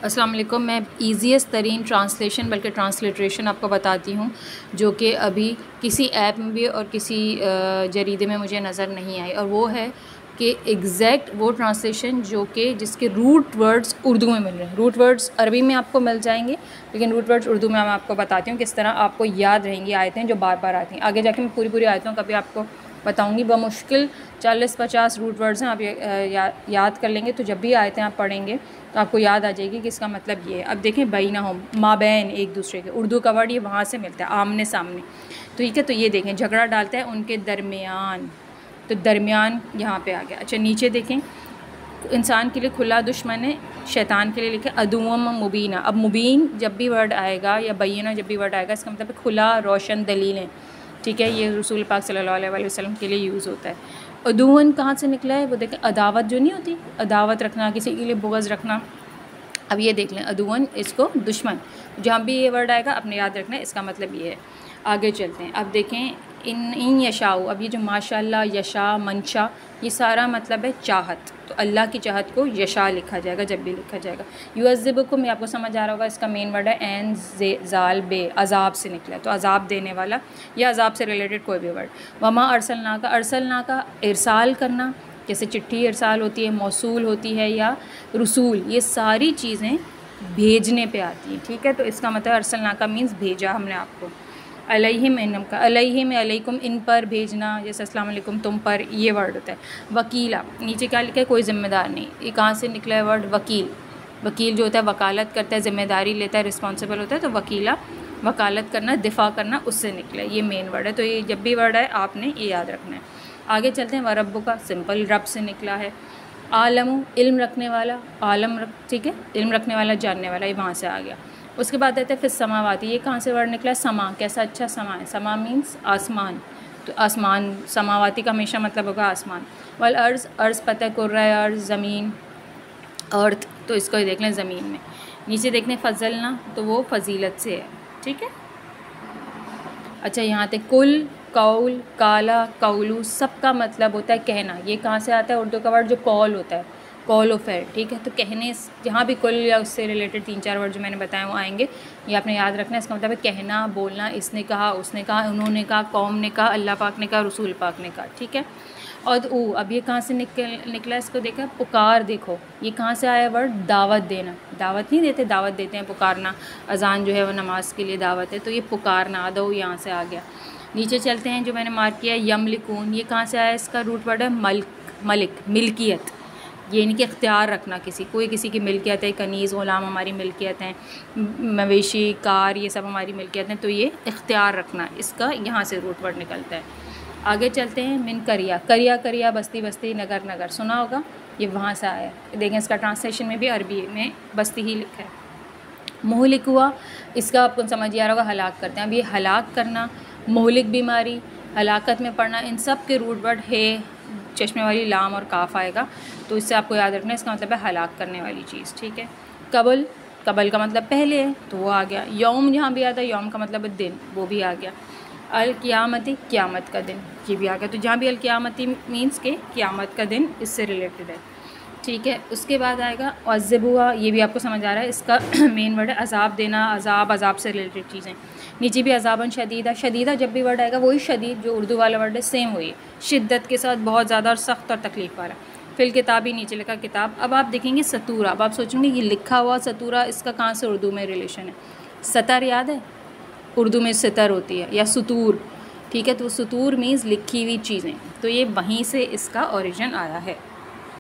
السلام علیکم. میں ایزیسٹ ترین ٹرانسلیشن بلکہ ٹرانسلیٹریشن آپ کو بتاتی ہوں جو کہ ابھی کسی ایپ میں بھی اور کسی جریدے میں مجھے نظر نہیں آئی، اور وہ ہے کہ ایگزیکٹ وہ ٹرانسلیشن جو کہ جس کے روٹ ورڈز اردو میں مل رہے ہیں. روٹ ورڈز عربی میں آپ کو مل جائیں گے، لیکن روٹ ورڈز اردو میں میں آپ کو بتاتی ہوں کس طرح آپ کو یاد رہیں گی آیتیں جو بار بار آتی ہیں. آگے جا کے میں پوری آیتوں کا بھی آپ کو بتاؤں گی. بمشکل 40-50 روٹ ورڈز ہیں، آپ یاد کر لیں گے تو جب بھی آیتیں آپ پڑھیں گے تو آپ کو یاد آ جائے گی کہ اس کا مطلب یہ ہے. اب دیکھیں بینہم، مابین، ایک دوسرے کے، اردو کا ورڈ یہ وہاں سے ملتا ہے، آمنے سامنے. ٹھیک ہے، تو یہ دیکھیں جھگڑا ڈالتا ہے ان کے درمیان، تو درمیان یہاں پہ آ گیا. اچھا نیچے دیکھیں، انسان کے لیے کھلا دشمن ہے، شیطان کے لیے لکھے عدوم مبینہ. اب مبین جب بھی ورڈ آئے گا یا بینہ جب بھی ورڈ آئے گا اس کا مطلب ہے کھلا روشن دلیلیں. ٹھیک ہے، یہ رسول پاک صلی اللہ علیہ وسلم کے لیے یوز ہوتا ہے. عدوً کہاں سے نکلا ہے؟ وہ دیکھیں عداوت جو نہیں ہوتی، عداوت رکھنا، کسی کے لیے بغض رکھنا. اب یہ دیکھ لیں عدوً، اس کو دشمن، جہاں بھی یہ ورڈ آئے گا اپنے یاد رکھنا ہے، اس کا مطلب یہ ہے. آگے چلتے ہیں. اب دیکھیں ان یشاء، اب یہ جو ماشاء اللہ، یشاء، منشا، یہ سارا مطلب ہے چاہت. تو اللہ کی چاہت کو یشاء لکھا جائے گا جب بھی لکھا جائے گا. یعذبکم، یہ آپ کو سمجھ آ رہا ہوگا، اس کا مین ورڈ ہے عین زال بے، عذاب سے نکلا ہے، تو عذاب دینے والا یا عذاب سے ریلیٹڈ کوئی بھی ورڈ. وما ارسلناک، ارسلناک ارسال کرنا، جیسے چٹھی ارسال ہوتی ہے، موصول ہوتی ہے، یا رسول، یہ ساری چیزیں بھیجنے پہ آتی ہیں. ٹھیک ہے، تو اس کا مطلب ارسلناک مینس بھیجا ہم نے آپ کو. علیہم، انم کا علیہم، علیکم ان پر بھیجنا، جیسے السلام علیکم تم پر، یہ ورڈ ہوتا ہے. وکیلا، نیچے کیا لکھا ہے؟ کوئی ذمہ دار نہیں. یہ کہاں سے نکلا ہے ورڈ؟ وکیل. وکیل جو ہوتا ہے وکالت کرتا ہے، ذمہ داری لیتا ہے، رسپانسبل ہوتا ہے. تو وکیلا وکالت کرنا، دفاع کرنا، اس سے نکلا ہے، یہ مین ورڈ ہے. تو یہ جب بھی ورڈ ہے آپ نے یہ یاد رکھنا ہے. آگے چلتے ہیں. وربک کا سمپل رب سے نکلا ہے. عالم، علم رکھنے والا، عالم ٹھیک ہے، علم رکھنے والا، جاننے والا، یہ وہاں سے آ گیا. اس کے بعد آتے ہیں پھر سماواتی. یہ کہاں سے ورڈ نکلا ہے؟ سما. کیسا اچھا سما ہے، سما مینس آسمان. تو آسمان، سماواتی کا ہمیشہ مطلب ہوگا آسمان. والارض، ارض پتہ کر رہا ہے، ارض زمین، ارتھ، تو اس کو دیکھ لیں زمین میں. نیچے دیکھ لیں فضلنا، تو وہ فضیلت سے ہے. ٹھیک ہے. اچھا یہاں تک کل، قول، کالا، قولو، سب کا مطلب ہوتا ہے کہنا. یہ کہاں سے آتا ہے؟ اردو کا ورڈ جو قول ہوتا ہے، قول و فعل. ٹھیک ہے، تو کہنے، جہاں بھی کل یا اس سے ریلیٹڈ 3-4 ورڈ جو میں نے بتائے وہ آئیں گے، یہ آپ نے یاد رکھنا ہے. اس کا مطلب ہے کہنا، بولنا. اس نے کہا، اس نے کہا، انہوں نے کہا، قوم نے کہا، اللہ پاک نے کہا، رسول پاک نے کہا. ٹھیک ہے. اور اب یہ کہاں سے نکلا؟ اس کو دیکھا، پکار. دیکھو یہ کہاں سے آیا ورڈ؟ دعوت دینا. دعوت نہیں دیتے، دعوت دیتے ہیں، پکارنا. اذان جو ہے وہ نماز کے لیے دعوت ہے، تو یہ پکارنا، ادعو یہاں سے آ گیا. نیچے چلتے ہیں. جو میں نے مارک کیا ہے یملکون، یہ کہاں سے آیا؟ اس کا روٹ ورڈ ہے ملک، ملکیت. یہ نہیں کہ اختیار رکھنا، کوئی کسی کی ملکیت ہے. کنیز، غلام ہماری ملکیت ہیں، مویشی، کار، یہ سب ہماری ملکیت ہیں. تو یہ اختیار رکھنا، اس کا یہاں سے روٹ ورڈ نکلتا ہے. آگے چلتے ہیں. من کریا، کریا، بستی، بستی، نگر، سنا ہوگا، یہ وہاں سے آیا. دیکھیں اس کا ٹرانسلیشن میں بھی عربی میں بستی ہی لکھا ہے. مہلک ہوا، اس کا آپ کو سمجھ آ رہا ہوگا، ہلاک کرتے ہیں. اب یہ ہلاک کرنا، مہلک بیماری، ہلاکت میں پڑنا، ان سب کے روٹ ورڈ ہے چشمے والی لام اور کاف آئے گا. تو اس سے آپ کو یاد رکھنا ہے، اس کا مطلب ہے ہلاک کرنے والی چیز. ٹھیک ہے. قبل کا مطلب پہلے ہے، تو وہ آ گیا. یوم جہاں بھی آتا ہے، یوم کا مطلب ہے دن، وہ بھی آ گیا. القیامتی، قیامت کا دن، یہ بھی آ گیا. تو جہاں بھی القیامتی مینس کہ قیامت کا دن، اس سے ریلیٹڈ ہے. ٹھیک ہے. اس کے بعد آئے گا عذبوا، یہ بھی آپ کو سمجھ آ رہا ہے، اس کا مین ورڈ ہے عذاب دینا، عذاب سے ریلیٹڈ چیزیں. نیچے بھی عذاباً شدیدہ، شدیدہ جب بھی ورڈ آئے گا وہی شدید جو اردو والا ورڈ ہے سیم وہی، شدت کے ساتھ، بہت زیادہ اور سخت اور تکلیف والا. فی الکتاب، ہی نیچے لکھا کتاب. اب آپ دیکھیں گے ستورہ، اب آپ سوچیں گے یہ لکھا ہوا ستورہ، اس کا کہاں سے اردو میں ریلیشن ہے؟ ستر یاد ہے؟ اردو میں ستر ہوتی ہے، یا سطور. ٹھیک ہے، تو سطور مینز لکھی ہوئی چیزیں، تو یہ وہیں سے اس کا اوریجن آیا ہے.